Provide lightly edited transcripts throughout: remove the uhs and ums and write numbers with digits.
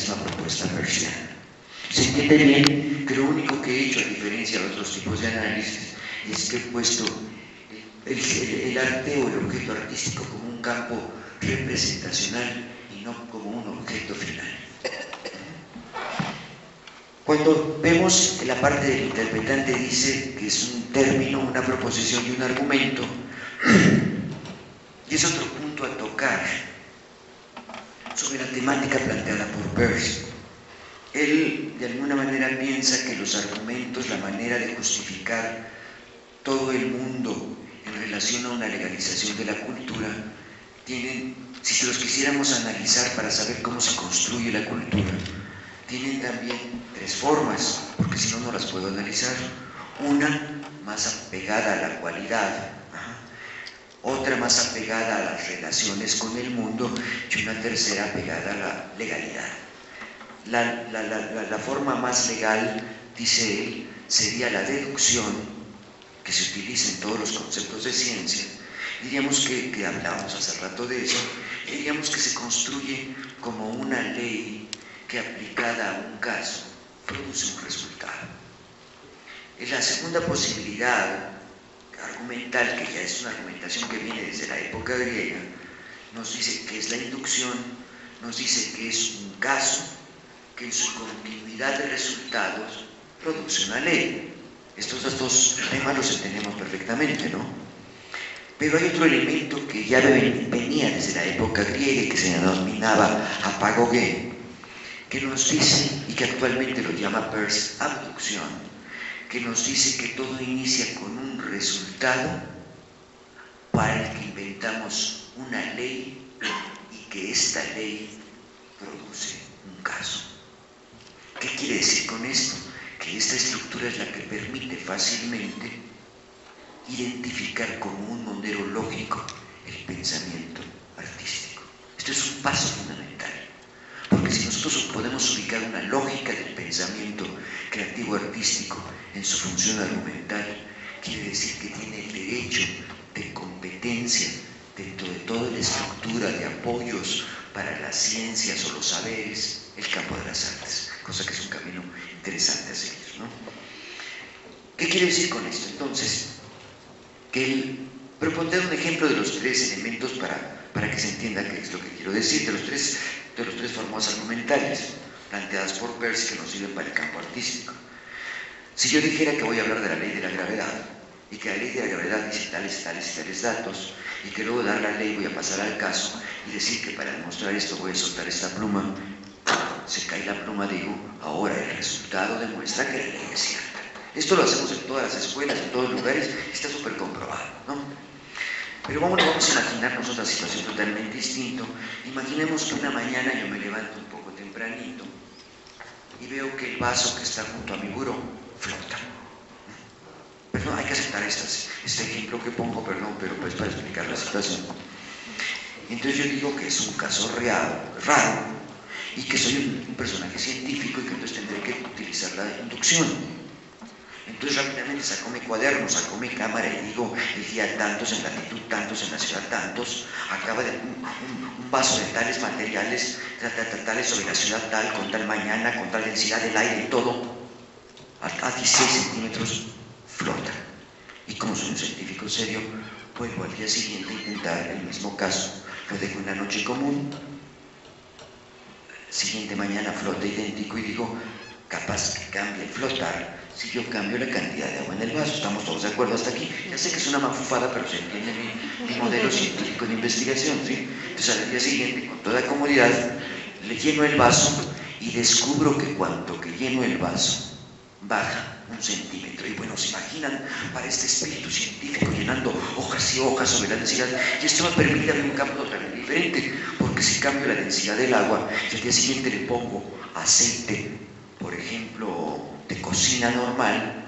misma propuesta peirsiana. Se entiende bien que lo único que he hecho, a diferencia de otros tipos de análisis, es que he puesto el arte o el objeto artístico como un campo representacional y no como un objeto final. Cuando vemos la parte del interpretante dice que es un término, una proposición y un argumento, y es otro punto a tocar sobre la temática planteada por Peirce. Él de alguna manera piensa que los argumentos, la manera de justificar todo el mundo en relación a una legalización de la cultura, tienen, si los quisiéramos analizar para saber cómo se construye la cultura, tienen también tres formas, porque si no, no las puedo analizar. Una más apegada a la cualidad, otra más apegada a las relaciones con el mundo y una tercera apegada a la legalidad. La forma más legal, dice él, sería la deducción, que se utiliza en todos los conceptos de ciencia. Diríamos que hablábamos hace rato de eso, diríamos que se construye como una ley que aplicada a un caso produce un resultado. La segunda posibilidad argumental, que ya es una argumentación que viene desde la época griega, nos dice que es la inducción, nos dice que es un caso que en su continuidad de resultados produce una ley. Estos dos temas los entendemos perfectamente, ¿no? Pero hay otro elemento que ya venía desde la época griega y que se denominaba apagogé, que nos dice, y que actualmente lo llama Peirce, abducción, que nos dice que todo inicia con un resultado para el que inventamos una ley y que esta ley produce un caso. ¿Qué quiere decir con esto? Que esta estructura es la que permite fácilmente identificar como un modelo lógico el pensamiento artístico. Esto es un paso fundamental, porque si nosotros podemos ubicar una lógica del pensamiento creativo artístico en su función argumental, quiere decir que tiene el derecho de competencia dentro de toda la estructura de apoyos para las ciencias o los saberes, el campo de las artes, cosa que es un camino interesante a seguir, ¿no? ¿Qué quiere decir con esto? Entonces, que él propondrá un ejemplo de los tres elementos para que se entienda qué es lo que quiero decir, de los tres formas argumentales planteadas por Peirce que nos sirven para el campo artístico. Si yo dijera que voy a hablar de la ley de la gravedad, y que la ley de la gravedad dice tales y tales datos, y que luego de dar la ley voy a pasar al caso y decir que para demostrar esto voy a soltar esta pluma, se cae la pluma, digo, ahora el resultado demuestra que la ley es cierta. Esto lo hacemos en todas las escuelas, en todos los lugares, está súper comprobado, ¿no? Pero vamos a imaginarnos otra situación totalmente distinta. Imaginemos que una mañana yo me levanto un poco tempranito y veo que el vaso que está junto a mi buró flota. Perdón, hay que aceptar este ejemplo que pongo, perdón, pero pues para explicar la situación. Entonces yo digo que es un caso raro, y que soy un personaje científico y que entonces tendré que utilizar la inducción. Entonces rápidamente saco mi cuaderno, saco mi cámara y digo, el día tantos, en latitud tantos, en la ciudad tantos, acaba de un vaso de tales materiales, tales sobre la ciudad tal, con tal mañana, con tal densidad del aire y todo, a 16 centímetros flota. Y como soy un científico serio, vuelvo al día siguiente a intentar el mismo caso. Lo dejo en la noche común, siguiente mañana flota idéntico y digo, capaz que cambie el flotar si yo cambio la cantidad de agua en el vaso. ¿Estamos todos de acuerdo hasta aquí? Ya sé que es una mafufada, pero se entiende mi modelo científico de investigación, ¿sí? Entonces al día siguiente, con toda comodidad, le lleno el vaso y descubro que cuanto que lleno el vaso baja 1 centímetro. Y bueno, se imaginan para este espíritu científico llenando hojas y hojas sobre la densidad, y esto me permite abrir un campo totalmente diferente, porque si cambio la densidad del agua y al día siguiente le pongo aceite, por ejemplo, de cocina normal,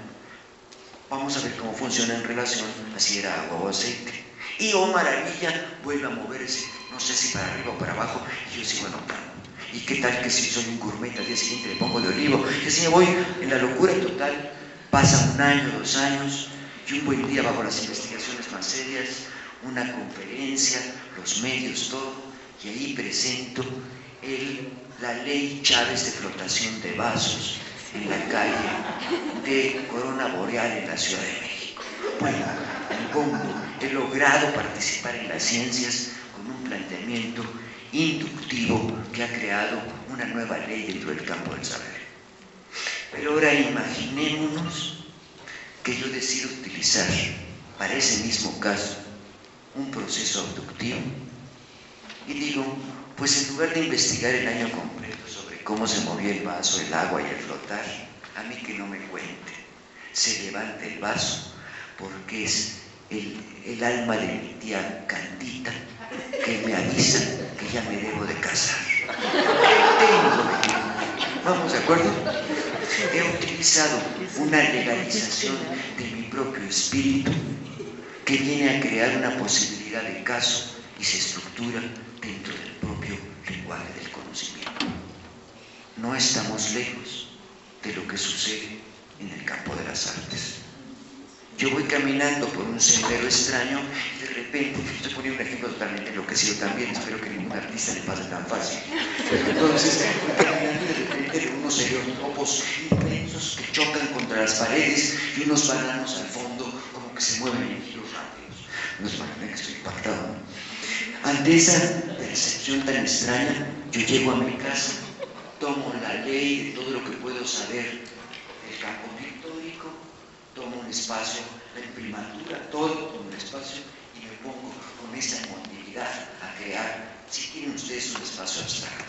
vamos a ver cómo funciona en relación a si era agua o aceite. Y oh maravilla, vuelve a moverse, no sé si para arriba o para abajo, y yo sigo anotando. ¿Y qué tal que si soy un gourmet al día siguiente le pongo de olivo? Y así me voy en la locura total. Pasa 1 año, 2 años, y un buen día bajo las investigaciones más serias, una conferencia, los medios, todo, y ahí presento la ley Chávez de flotación de vasos en la calle de Corona Boreal en la Ciudad de México. Bueno, ¿cómo he logrado participar en las ciencias con un planteamiento inductivo que ha creado una nueva ley dentro del campo del saber? Pero ahora imaginémonos que yo decido utilizar para ese mismo caso un proceso abductivo y digo, pues en lugar de investigar el año completo sobre cómo se movía el vaso, el agua y el flotar, a mí que no me cuente, se levanta el vaso porque es el alma de mi tía Candita que me avisa que ya me debo de casar. ¿Vamos de acuerdo? He utilizado una legalización de mi propio espíritu que viene a crear una posibilidad de caso y se estructura dentro del propio lenguaje del conocimiento. No estamos lejos de lo que sucede en el campo de las artes. Yo voy caminando por un sendero extraño y de repente, estoy poniendo un ejemplo totalmente enloquecido también, espero que ningún artista le pase tan fácil. Entonces, voy caminando y de repente veo unos heliotropos inmensos que chocan contra las paredes y unos bananos al fondo como que se mueven en giros rápidos. No es para mí que estoy impactado, ¿no? Ante esa percepción tan extraña, yo llego a mi casa, tomo la ley de todo lo que puedo saber del campo pictórico, tomo un espacio, la imprimatura, todo un espacio y me pongo con esa emotividad a crear, si quieren ustedes, un espacio abstracto.